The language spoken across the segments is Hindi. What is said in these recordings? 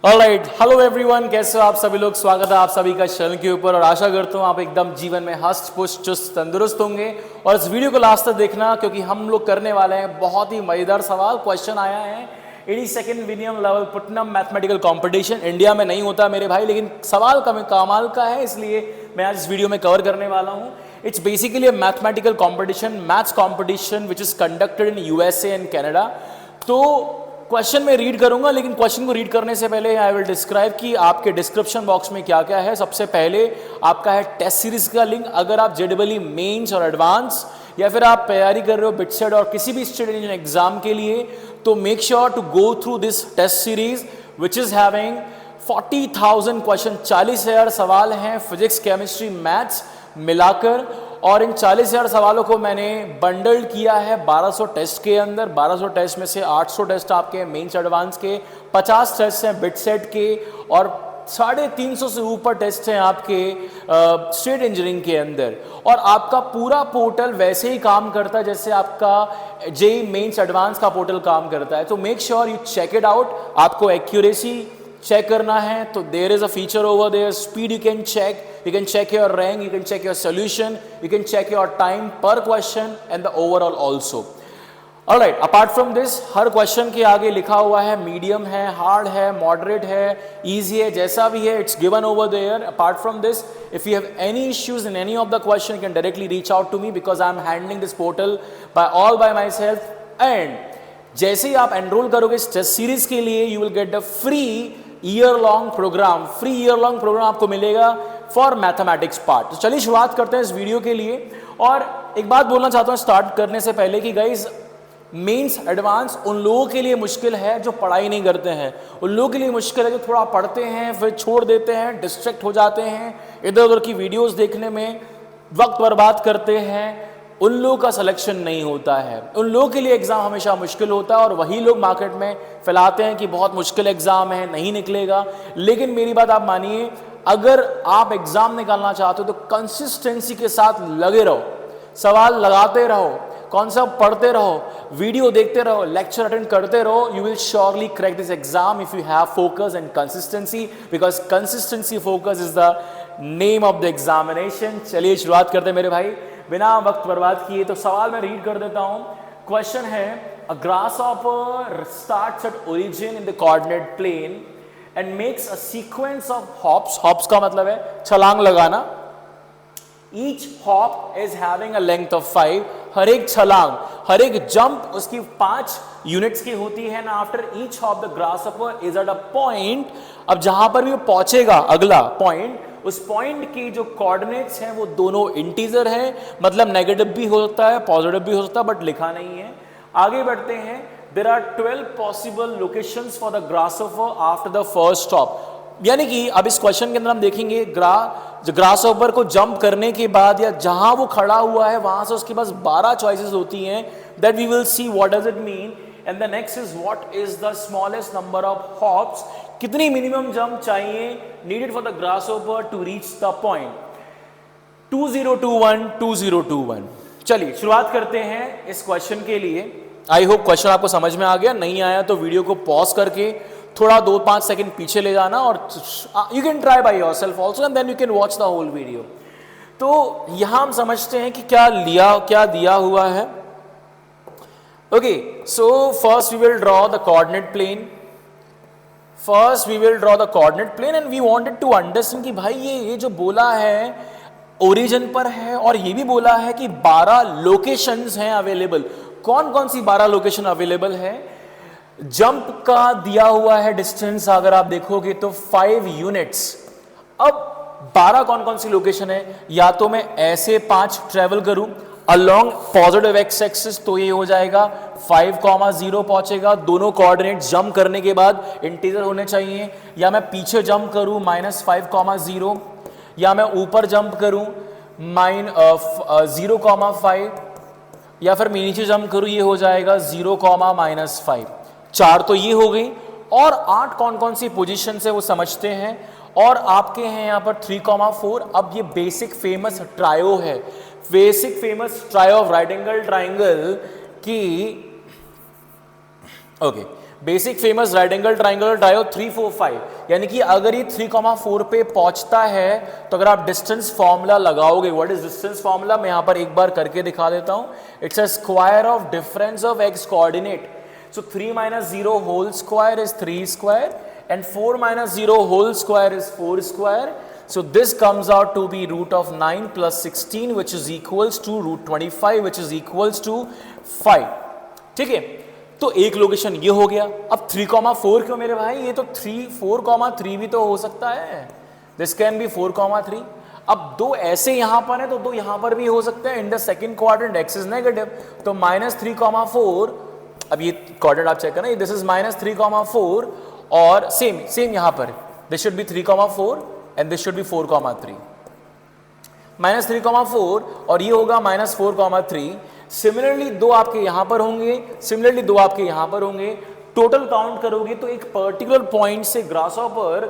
ऑलराइट, हेलो एवरीवन, कैसे हो आप सभी लोग। स्वागत है आप सभी का चैनल के ऊपर और आशा करता हूँ आप एकदम जीवन में हष्ट पुष्ट चुस्त तंदुरुस्त होंगे। और इस वीडियो को लास्ट तक देखना क्योंकि हम लोग करने वाले हैं बहुत ही मजेदार सवाल। क्वेश्चन आया है 82nd William level Putnam mathematical competition. India में नहीं होता मेरे भाई, लेकिन सवाल कमाल का है, इसलिए मैं आज इस वीडियो में कवर करने वाला हूँ। It's basically a mathematical competition, maths competition which is conducted in USA and Canada. तो क्वेश्चन में रीड करूंगा, लेकिन क्वेश्चन को रीड करने से पहले आई विल डिस्क्राइब कि आपके डिस्क्रिप्शन बॉक्स में क्या क्या है। सबसे पहले आपका है टेस्ट सीरीज का लिंक। अगर आप जेडबली मेंस और एडवांस या फिर आप तैयारी कर रहे हो बिटसेट और किसी भी स्टेट एग्जाम के लिए, तो make sure to go through this test series which is having 40,000 question. 40,000 सवाल हैं फिजिक्स, केमिस्ट्री, मैथ्स मिलाकर। और इन 40,000 सवालों को मैंने बंडल्ड किया है 1200 टेस्ट के अंदर। 1200 टेस्ट में से 800 टेस्ट आपके मेंस एडवांस के, 50 टेस्ट हैं बिटसेट के और 350 से ऊपर टेस्ट हैं आपके स्टेट इंजीनियरिंग के अंदर। और आपका पूरा पोर्टल वैसे ही काम करता है जैसे आपका जेईई मेंस एडवांस का पोर्टल काम करता है। तो make sure you check it out. आपको एक्यूरेसी चेक करना है तो there is a feature over there, speed you can check your rank, you can check your solution, you can check your time per question and the overall also. Alright, apart from this, her question के आगे लिखा हुआ है मीडियम है, हार्ड है, मॉडरेट है, इजी है, जैसा भी है it's given over there. Apart from this, if you have any issues in any of the question you can directly reach out to me because I am handling this portal by myself. And जैसे ही आप एनरोल करोगे इस टेस्ट सीरीज के लिए, you will get the free year long programme आपको मिलेगा फॉर मैथमेटिक्स पार्ट। तो चलिए शुरुआत करते हैं इस वीडियो के लिए। और एक बात बोलना चाहता हूं स्टार्ट करने से पहले कि गाइज मेंस एडवांस उन लोगों के लिए मुश्किल है जो पढ़ाई नहीं करते हैं, उन लोगों के लिए मुश्किल है जो थोड़ा पढ़ते हैं फिर छोड़ देते हैं, डिस्ट्रैक्ट हो जाते हैं, इधर उधर की वीडियोस देखने में वक्त बर्बाद करते हैं। उन लोगों का सिलेक्शन नहीं होता है, उन लोगों के लिए एग्जाम हमेशा मुश्किल होता है और वही लोग मार्केट में फैलाते हैं कि बहुत मुश्किल एग्जाम है, नहीं निकलेगा। लेकिन मेरी बात आप मानिए, अगर आप एग्जाम निकालना चाहते हो तो कंसिस्टेंसी के साथ लगे रहो, सवाल लगाते रहो, कॉन्सेप्ट पढ़ते रहो, वीडियो देखते रहो, लेक्चर अटेंड करते रहो। You will surely crack this exam if you have focus and consistency, because consistency focus is the name of the examination. चलिए शुरुआत करते हैं मेरे भाई बिना वक्त बर्बाद किए। तो सवाल मैं रीड कर देता हूं। क्वेश्चन है, a grasshopper starts at origin in the coordinate plane and makes a sequence of hops. Hops का मतलब है छलांग लगाना। Each hop is having a length of 5। हर एक छलांग, हर एक जंप उसकी 5 यूनिट्स की होती है ना। After each hop the grasshopper is at a point. अब जहां पर भी वो पहुंचेगा अगला पॉइंट, उस पॉइंट की जो कोऑर्डिनेट्स हैं वो दोनों इंटीजर हैं, मतलब नेगेटिव भी हो सकता है पॉजिटिव भी हो सकता है, बट लिखा नहीं है। आगे बढ़ते हैं। There are 12 possible locations for the grasshopper after the first stop. यानी कि अब इस क्वेश्चन के अंदर हम देखेंगे ग्रासहॉपर को जंप करने के बाद या जहां वो खड़ा हुआ है वहां से उसके पास 12 चॉइसेस होती हैं। That we will see what does it mean. And the next is what is the smallest number of hops. कितनी मिनिमम जंप चाहिए needed for the grasshopper to reach the point. 2021। चलिए शुरुआत करते हैं इस क्वेश्चन के लिए। आई होप क्वेश्चन आपको समझ में आ गया। नहीं आया तो वीडियो को पॉज करके थोड़ा 2-5 सेकंड पीछे ले जाना और you can try by yourself also and then you can watch the whole video. तो यहां हम समझते हैं कि क्या दिया हुआ है। Okay, so first we will draw the coordinate plane. And we wanted to understand कि भाई ये जो बोला है ओरिजिन पर है और ये भी बोला है कि 12 लोकेशंस हैं अवेलेबल। कौन कौन सी 12 लोकेशन अवेलेबल है? जंप का दिया हुआ है डिस्टेंस, अगर आप देखोगे तो 5 यूनिट्स। अब 12 कौन कौन सी लोकेशन है? या तो मैं ऐसे 5 ट्रेवल करूं अलोंग पॉजिटिव एक्स एक्सिस तो ये हो जाएगा 5,0 पहुंचेगा। दोनों कोऑर्डिनेट जंप करने के बाद इंटीजर होने चाहिए। या मैं पीछे जंप करूं -5,0, या मैं ऊपर जंप करूं 0,5, या फिर मैं नीचे जंप करूं ये हो जाएगा 0, -5। 4 तो ये हो गई। और 8 कौन कौन सी पोजीशन है वो समझते हैं। और आपके हैं यहाँ पर 3,4। अब ये बेसिक फेमस ट्रायो है, basic famous trio of right angle triangle की। Okay, basic famous right angle triangle trio 3 4 5, यानी कि अगर ये 3,4 पे पहुंचता है तो अगर आप डिस्टेंस फॉर्मूला लगाओगे, व्हाट इज डिस्टेंस फॉर्मूला, मैं यहां पर एक बार करके दिखा देता हूं. It's a square of difference of X coordinate. So 3 - 0 whole square is 3 square and 4 - 0 whole square is 4 square. So this comes out to be root of 9 plus 16 which is equals to root 25 which is equals to 5. ठीक है, तो एक लोकेशन ये हो गया. अब 3,4 क्यों मेरे भाई, ये तो 4,3 भी तो हो सकता है. This can be 4,3. अब दो ऐसे यहां पर है तो दो यहां पर भी हो सकते हैं. In the second quadrant x is negative, तो -3,4. अब ये क्वाड्रेंट आप चेक करना, दिस इज -3,4 और सेम यहां पर this should be 3,4 and this should be 4,3. -3,4 और ये होगा -4,3. सिमिलरली दो आपके यहां पर होंगे, सिमिलरली दो आपके यहां पर होंगे. टोटल काउंट करोगे तो एक पर्टिकुलर पॉइंट से ग्रासहॉपर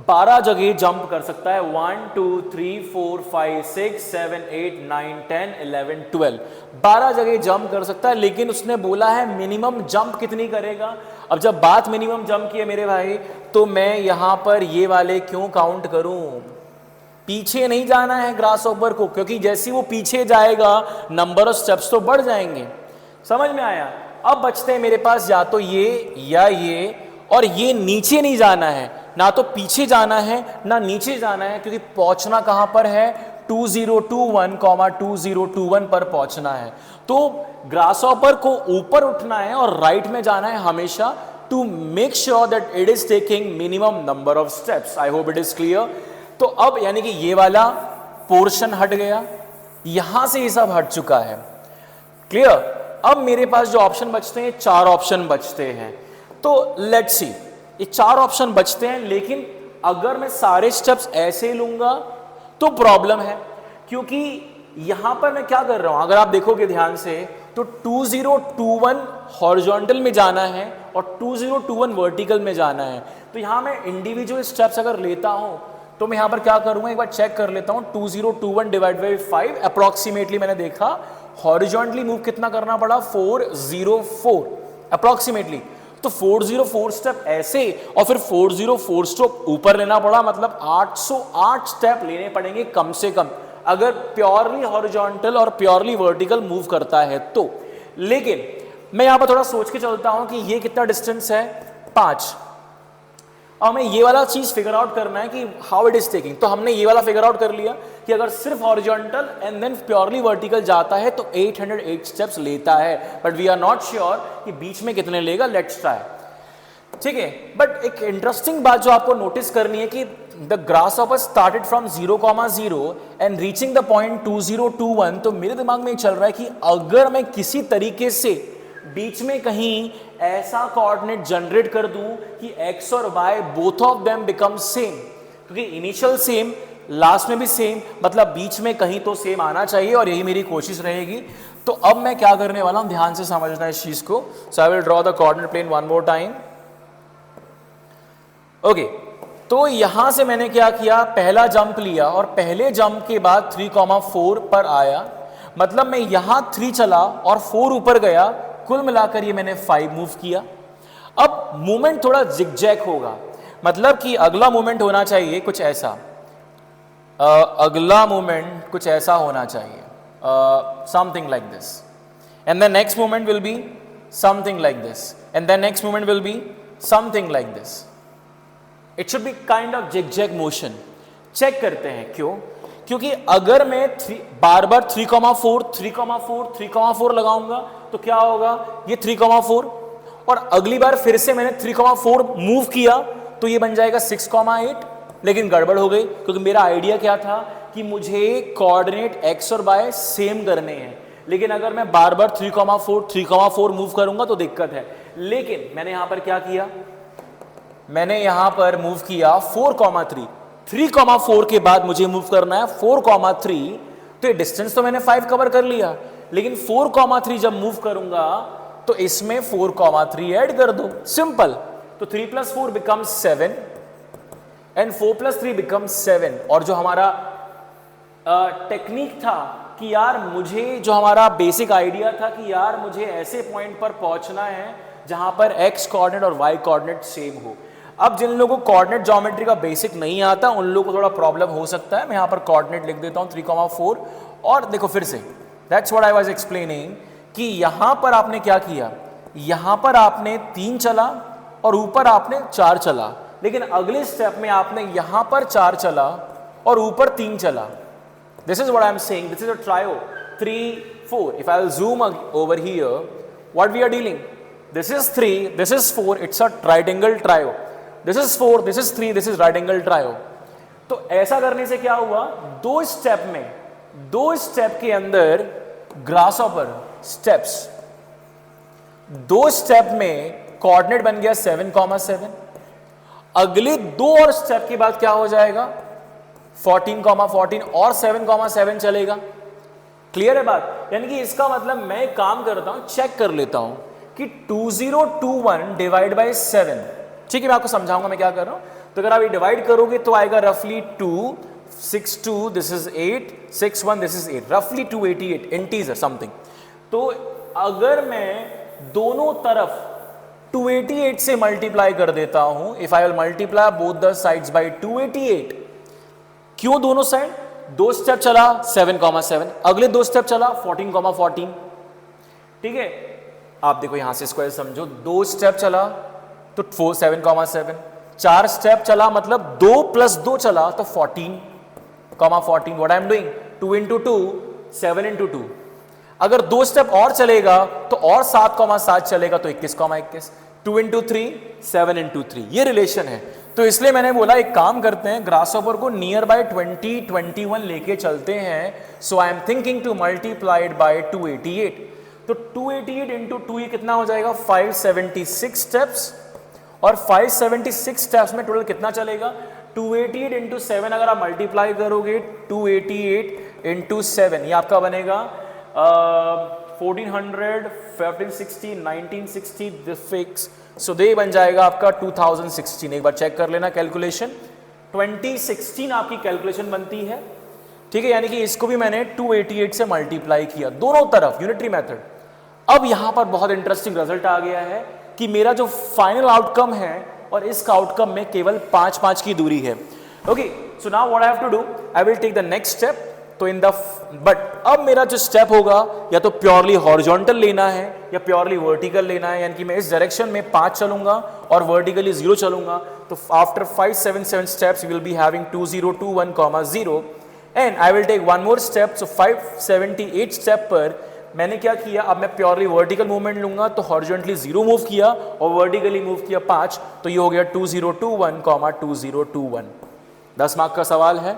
12 जगह जंप कर सकता है. 1 2 3 4 5 6 7 8 9 10 11 12 12 जगह जंप कर सकता है. लेकिन उसने बोला है मिनिमम जंप कितनी करेगा. अब जब बात मिनिमम जंप की है मेरे भाई, तो मैं यहां पर ये वाले क्यों काउंट करूं. पीछे नहीं जाना है ग्रासहॉपर को, क्योंकि जैसे वो पीछे जाएगा नंबर ऑफ स्टेप्स तो बढ़ जाएंगे. समझ में आया. अब बचते हैं मेरे पास या तो ये या ये, और ये नीचे नहीं जाना है, ना तो पीछे जाना है ना नीचे जाना है, क्योंकि पहुंचना कहां पर है 2021, 2021 पर पहुंचना है. तो ग्रासहॉपर को ऊपर उठना है और राइट में जाना है हमेशा, to make sure that it is taking minimum number of steps. I hope it is clear. तो अब यानी कि ये वाला पोर्शन हट गया, यहां से ये सब हट चुका है. क्लियर. अब मेरे पास जो ऑप्शन बचते हैं, 4 ऑप्शन बचते हैं. तो लेट्स सी, ये 4 ऑप्शन बचते हैं. लेकिन अगर मैं सारे स्टेप्स ऐसे लूंगा तो प्रॉब्लम है, क्योंकि यहां पर मैं क्या कर रहा हूं, अगर आप देखोगे ध्यान से, तो 2021 हॉरिजॉन्टल में जाना है और 2021 वर्टिकल में जाना है. तो यहां मैं इंडिविजुअल स्टेप्स अगर लेता हूं तो मैं यहां पर क्या करूंगा, एक बार चेक कर लेता हूं. 2021 डिवाइड बाई 5 अप्रोक्सीमेटली मैंने देखा हॉरिजॉन्टली मूव कितना करना पड़ा, 404 अप्रोक्सीमेटली. तो 404 स्टेप ऐसे और फिर 404 स्टेप ऊपर लेना पड़ा, मतलब 808 स्टेप लेने पड़ेंगे कम से कम अगर प्योरली हॉरिजॉन्टल और प्योरली वर्टिकल मूव करता है तो. लेकिन मैं यहां पर थोड़ा सोच के चलता हूं कि ये कितना डिस्टेंस है, 5. और हमें ये वाला चीज फिगर आउट करना है कि हाउ इट इज टेकिंग. तो हमने ये वाला फिगर आउट कर लिया कि अगर सिर्फ horizontal and then purely vertical जाता है तो 808 स्टेप्स लेता है, but we are not sure कि बीच में कितने लेगा. Let's try. ठीक है. बट एक इंटरेस्टिंग बात जो आपको नोटिस करनी है कि the grasshopper started from 0,0 and reaching the point 2021. तो मेरे दिमाग में चल रहा है कि अगर मैं किसी तरीके से बीच में कहीं ऐसा कोऑर्डिनेट जनरेट कर दूं कि x और y both of them become same, क्योंकि इनिशियल सेम लास्ट में भी सेम, मतलब बीच में कहीं तो सेम आना चाहिए और यही मेरी कोशिश रहेगी. तो अब मैं क्या करने वाला हूं, ध्यान से समझना इस चीज को. So I will draw the coordinate plane one more time. Okay. तो यहां से मैंने क्या किया, पहला जंप लिया और पहले जंप के बाद 3,4 पर आया, मतलब मैं यहां 3 चला और 4 ऊपर गया, कुल मिलाकर ये मैंने 5 मूव किया. अब मूवमेंट थोड़ा जिगजैग होगा, मतलब कि अगला मूवमेंट होना चाहिए कुछ ऐसा, अगला मूवमेंट कुछ ऐसा होना चाहिए, something like this, and the next movement will be something like this, and the next movement will be something like this. It should be kind of zigzag motion. Check करते हैं क्यों, क्योंकि अगर मैं बार बार 3,4 लगाऊंगा तो क्या होगा, ये 3,4 और अगली बार फिर से मैंने 3,4 मूव किया तो ये बन जाएगा 6,8. लेकिन गड़बड़ हो गई, क्योंकि मेरा आइडिया क्या था कि मुझे कोऑर्डिनेट x और y सेम करने हैं. लेकिन अगर मैं बार बार 3,4 मूव करूंगा तो दिक्कत है. लेकिन मैंने यहां पर क्या किया, मैंने यहां पर मूव किया 4,3. 3,4 के बाद मुझे मूव करना है 4,3. तो ये डिस्टेंस तो मैंने 5 कवर कर लिया, लेकिन 4,3 जब मूव करूंगा तो इसमें 4,3 ऐड कर दो, सिंपल. तो 3 + 4 बिकम्स 7 एंड 4 + 3 बिकम्स 7. और जो हमारा टेक्निक था कि यार मुझे, जो हमारा बेसिक आइडिया था कि यार मुझे ऐसे पॉइंट पर पहुंचना है जहां पर एक्स कोऑर्डिनेट और वाई कोऑर्डिनेट सेम हो। अब जिन लोगों को कोऑर्डिनेट ज्योमेट्री का बेसिक नहीं आता उन लोगों को थोड़ा प्रॉब्लम हो सकता है। मैं यहाँ पर कोऑर्डिनेट लिख देता हूँ 3,4 और देखो फिर से that's what I was explaining कि यहाँ पर आपने क्या किया, यहाँ पर आपने 3 चला और ऊपर आपने 4 चला, लेकिन अगले स्टेप में आपने यहाँ पर 4 चला और ऊपर 3 चला। This is what I am saying, this is a trio 3, 4. If I will zoom over here, what we are dealing? This is 3, this is 4. It's a right angle trio. This is 4, this is 3, this is right angle trio. तो ऐसा करने से क्या हुआ, दो स्टेप के अंदर ग्रासहॉपर स्टेप्स, दो स्टेप में कोऑर्डिनेट बन गया 7,7. अगले दो और स्टेप के बाद क्या हो जाएगा 14,14 और 7,7 चलेगा। क्लियर है बात? यानी कि इसका मतलब मैं एक काम करता हूं, चेक कर लेता हूं कि 2021 डिवाइड बाय 7, ठीक है, मैं आपको समझाऊंगा मैं क्या कर रहा हूं। तो अगर आप ये डिवाइड करोगे तो आएगा रफली 2, 6, 2, दिस इज 8, 6, 1, दिस इज 8, रफली 288 इंटीजर समथिंग। तो अगर मैं दोनों तरफ 288 से मल्टीप्लाई कर देता हूं, if I will multiply both the sides by 288, क्यों दोनों साइड, दो स्टेप चला 7,7, अगले दो स्टेप चला 14,14, ठीक है। आप देखो यहां से स्क्वायर समझो, दो स्टेप चला तो 7,7, 4 स्टेप चला मतलब 2 + 2 चला तो 14,14. What I am doing, 2 × 2 7 × 2. अगर दो स्टेप और चलेगा तो और 7,7 चलेगा तो 21,21, 2 × 3 7 × 3, ये रिलेशन है। तो इसलिए मैंने बोला एक काम करते हैं, ग्रासहॉपर को नियर बाय 2021 लेके चलते हैं। So I am thinking to multiply it by 288। तो 288 × 2 ये कितना हो जाएगा 576 स्टेप्स, और 576 स्टेप्स में टोटल कितना चलेगा 288 × 7। अगर आप मल्टीप्लाई करोगे 288 × 7 ये आपका बनेगा 1400, 1560, 1960 दिस फिक्स, सो दे बन जाएगा आपका 2016। एक बार चेक कर लेना कैलकुलेशन, 2016 आपकी कैलकुलेशन बनती है, ठीक है। यानी कि इसको भी मैंने 288 से मल्टीप्लाई किया दोनों तरफ, यूनिटरी मेथड। अब यहां पर बहुत इंटरेस्टिंग रिजल्ट आ गया है कि मेरा जो फाइनल आउटकम है और इस आउटकम में केवल 5-5 की दूरी है। Okay, so now what I have to do, I will take the next step. तो बट अब मेरा जो स्टेप होगा या तो प्योरली हॉरिजॉन्टल लेना है या प्योरली वर्टिकल लेना है, यानी कि मैं इस डायरेक्शन में 5 चलूंगा और वर्टिकली 0 चलूंगा। तो after 577 steps will be having 2021,0 and I will take one more step. So 578 step पर मैंने क्या किया, अब मैं प्योरली वर्टिकल मूवमेंट लूंगा, तो हॉरिजॉन्टली 0 मूव किया और वर्टिकली मूव किया 5, तो ये हो गया 2021,2021। 10 मार्क का सवाल है,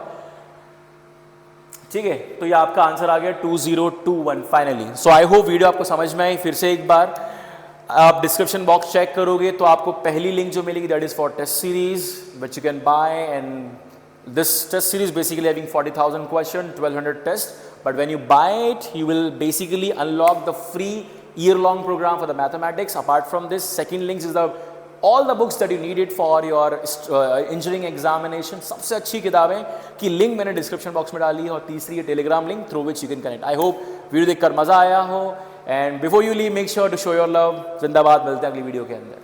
ठीक है। तो ये आपका आंसर आ गया 2021 फाइनली। सो आई होप वीडियो आपको समझ में आई। फिर से एक बार आप डिस्क्रिप्शन बॉक्स चेक करोगे तो आपको पहली लिंक जो मिलेगी that is for test series which you can buy, and this test series basically having 40,000 question, 1,200 tests, but when you buy it you will basically unlock the free year-long program for the mathematics. Apart from this, second links is all the books that you needed for your engineering examination. सबसे अच्छी किताबें की लिंक मैंने डिस्क्रिप्शन बॉक्स में डाली है, और तीसरी है Telegram link through which you can connect. I hope video देखकर मजा आया हो, and before you leave make sure to show your love. जिंदाबाद, मिलते हैं अगली वीडियो के अंदर।